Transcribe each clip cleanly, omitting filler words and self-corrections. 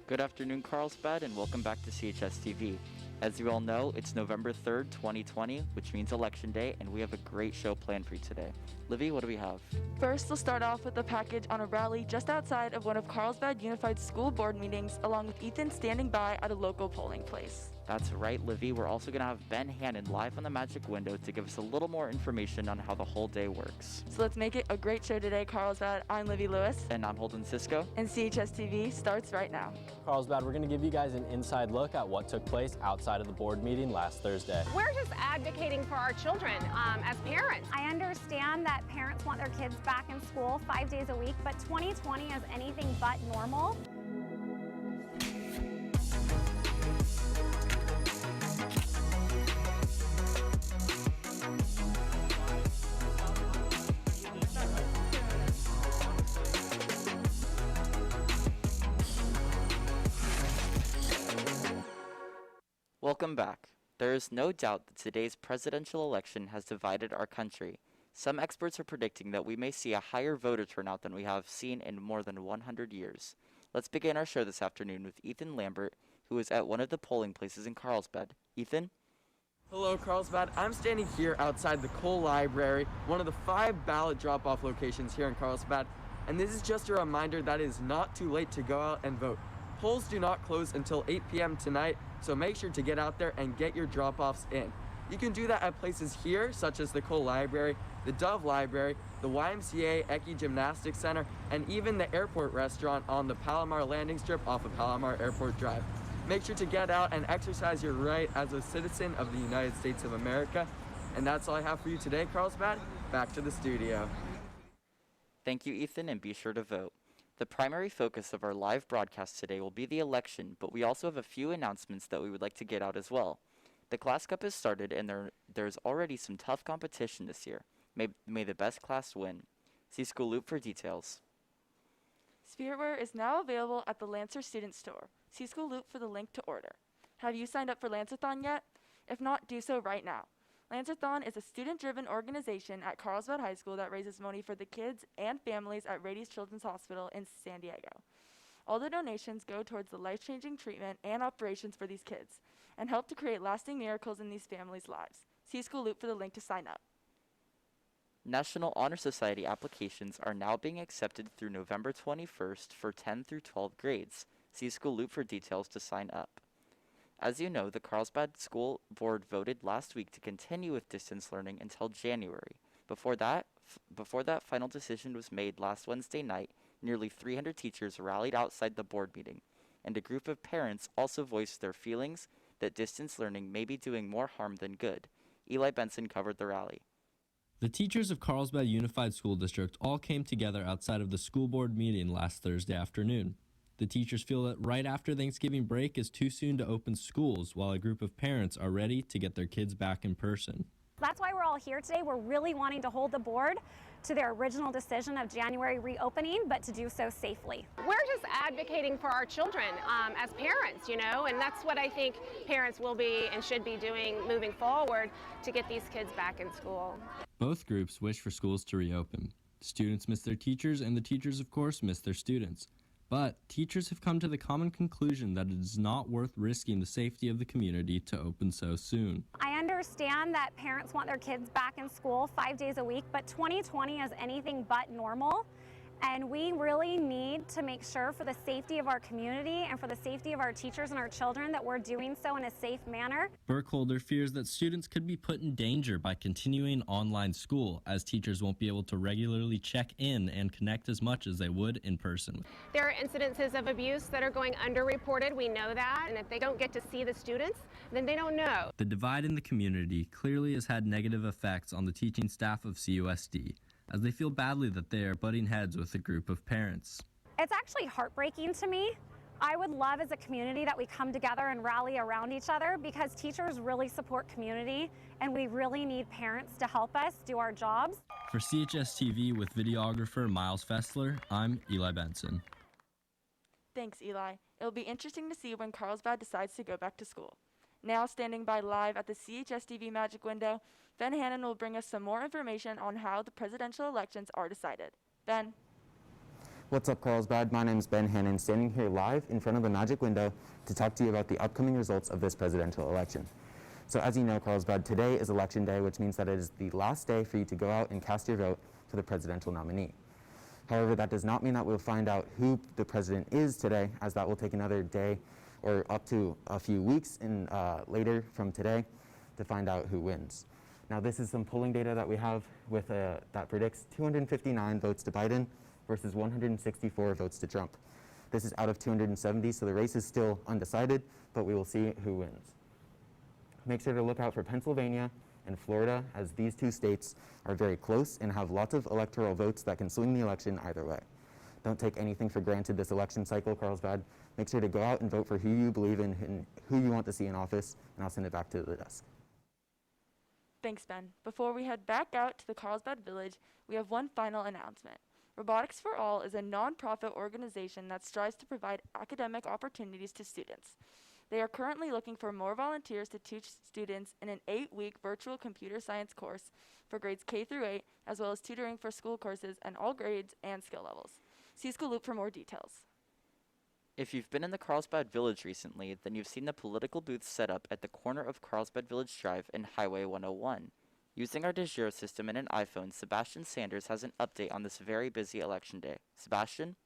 Good afternoon, Carlsbad, and welcome back to CHS TV. As you all know, it's November 3rd, 2020, which means Election Day, and we have a great show planned for you today. Livy, what do we have? First, we'll start off with a package on a rally just outside of one of Carlsbad Unified School Board meetings, along with Ethan standing by at a local polling place. That's right, Livy. We're also going to have Ben Hannon live on the Magic Window to give us a little more information on how the whole day works. So let's make it a great show today, Carlsbad. I'm Livy Lewis. And I'm Holden Cisco. And CHS TV starts right now. Carlsbad, we're going to give you guys an inside look at what took place outside of the board meeting last Thursday. We're just advocating for our children as parents. I understand that parents want their kids back in school 5 days a week, but 2020 is anything but normal. Welcome back. There is no doubt that today's presidential election has divided our country. Some experts are predicting that we may see a higher voter turnout than we have seen in more than 100 years. Let's begin our show this afternoon with Ethan Lambert, who is at one of the polling places in Carlsbad. Ethan? Hello, Carlsbad. I'm standing here outside the Cole Library, one of the 5 ballot drop-off locations here in Carlsbad, and this is just a reminder that it is not too late to go out and vote. Polls do not close until 8 p.m. tonight, so make sure to get out there and get your drop-offs in. You can do that at places here, such as the Cole Library, the Dove Library, the YMCA Ecke Gymnastics Center, and even the airport restaurant on the Palomar landing strip off of Palomar Airport Drive. Make sure to get out and exercise your right as a citizen of the United States of America. And that's all I have for you today, Carlsbad. Back to the studio. Thank you, Ethan, and be sure to vote. The primary focus of our live broadcast today will be the election, but we also have a few announcements that we would like to get out as well. The Class Cup has started, and there's already some tough competition this year. May the best class win. See School Loop for details. Spiritwear is now available at the Lancer Student Store. See School Loop for the link to order. Have you signed up for Lancerthon yet? If not, do so right now. Lancerthon is a student-driven organization at Carlsbad High School that raises money for the kids and families at Rady's Children's Hospital in San Diego. All the donations go towards the life-changing treatment and operations for these kids and help to create lasting miracles in these families' lives. See School Loop for the link to sign up. National Honor Society applications are now being accepted through November 21st for 10 through 12 grades. See School Loop for details to sign up. As you know, the Carlsbad School Board voted last week to continue with distance learning until January. Before that final decision was made last Wednesday night, nearly 300 teachers rallied outside the board meeting, and a group of parents also voiced their feelings that distance learning may be doing more harm than good. Eli Benson covered the rally. The teachers of Carlsbad Unified School District all came together outside of the school board meeting last Thursday afternoon. The teachers feel that right after Thanksgiving break is too soon to open schools, while a group of parents are ready to get their kids back in person. That's why we're all here today. We're really wanting to hold the board to their original decision of January reopening, but to do so safely. We're just advocating for our children as parents, and that's what I think parents will be and should be doing moving forward to get these kids back in school. Both groups wish for schools to reopen. Students miss their teachers, and the teachers, of course, miss their students. But teachers have come to the common conclusion that it is not worth risking the safety of the community to open so soon. I understand that parents want their kids back in school 5 days a week, but 2020 is anything but normal. And we really need to make sure for the safety of our community and for the safety of our teachers and our children that we're doing so in a safe manner. Burkholder fears that students could be put in danger by continuing online school, as teachers won't be able to regularly check in and connect as much as they would in person. There are incidences of abuse that are going underreported. We know that. And if they don't get to see the students, then they don't know. The divide in the community clearly has had negative effects on the teaching staff of CUSD, as they feel badly that they are butting heads with a group of parents. It's actually heartbreaking to me. I would love as a community that we come together and rally around each other, because teachers really support community and we really need parents to help us do our jobs. For CHS TV with videographer Miles Fessler, I'm Eli Benson. Thanks, Eli. It'll be interesting to see when Carlsbad decides to go back to school. Now standing by live at the CHS TV Magic Window, Ben Hannon will bring us some more information on how the presidential elections are decided. Ben? What's up, Carlsbad? My name is Ben Hannon, standing here live in front of the magic window to talk to you about the upcoming results of this presidential election. So as you know, Carlsbad, today is election day, which means that it is the last day for you to go out and cast your vote for the presidential nominee. However, that does not mean that we'll find out who the president is today, as that will take another day or up to a few weeks later from today to find out who wins. Now, this is some polling data that we have with that predicts 259 votes to Biden versus 164 votes to Trump. This is out of 270, so the race is still undecided, but we will see who wins. Make sure to look out for Pennsylvania and Florida, as these two states are very close and have lots of electoral votes that can swing the election either way. Don't take anything for granted this election cycle, Carlsbad. Make sure to go out and vote for who you believe in and who you want to see in office, and I'll send it back to the desk. Thanks, Ben. Before we head back out to the Carlsbad Village, we have one final announcement. Robotics for All is a non-profit organization that strives to provide academic opportunities to students. They are currently looking for more volunteers to teach students in an 8-week virtual computer science course for grades K through 8, as well as tutoring for school courses and all grades and skill levels. See School Loop for more details. If you've been in the Carlsbad Village recently, then you've seen the political booths set up at the corner of Carlsbad Village Drive and Highway 101. Using our DeGiro system and an iPhone, Sebastian Sanders has an update on this very busy election day. Sebastian?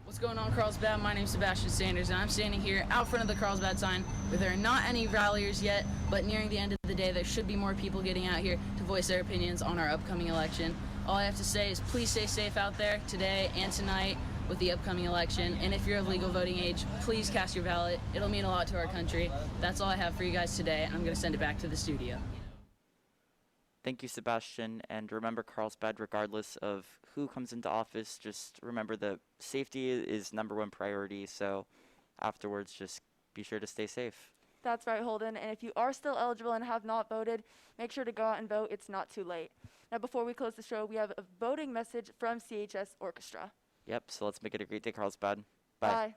What's going on, Carlsbad? My name's Sebastian Sanders, and I'm standing here out front of the Carlsbad sign where there are not any ralliers yet, but nearing the end of the day, there should be more people getting out here to voice their opinions on our upcoming election. All I have to say is please stay safe out there today and tonight with the upcoming election, and if you're of legal voting age, please cast your ballot. It'll mean a lot to our country. That's all I have for you guys today. I'm going to send it back to the studio. Thank you, Sebastian, and remember, Carlsbad, regardless of who comes into office, just remember that safety is #1 priority, so afterwards just be sure to stay safe. That's right, Holden, and if you are still eligible and have not voted, make sure to go out and vote. It's not too late. Now, before we close the show, we have a voting message from CHS Orchestra. Yep, so let's make it a great day, Carlsbad. Bye. Bye.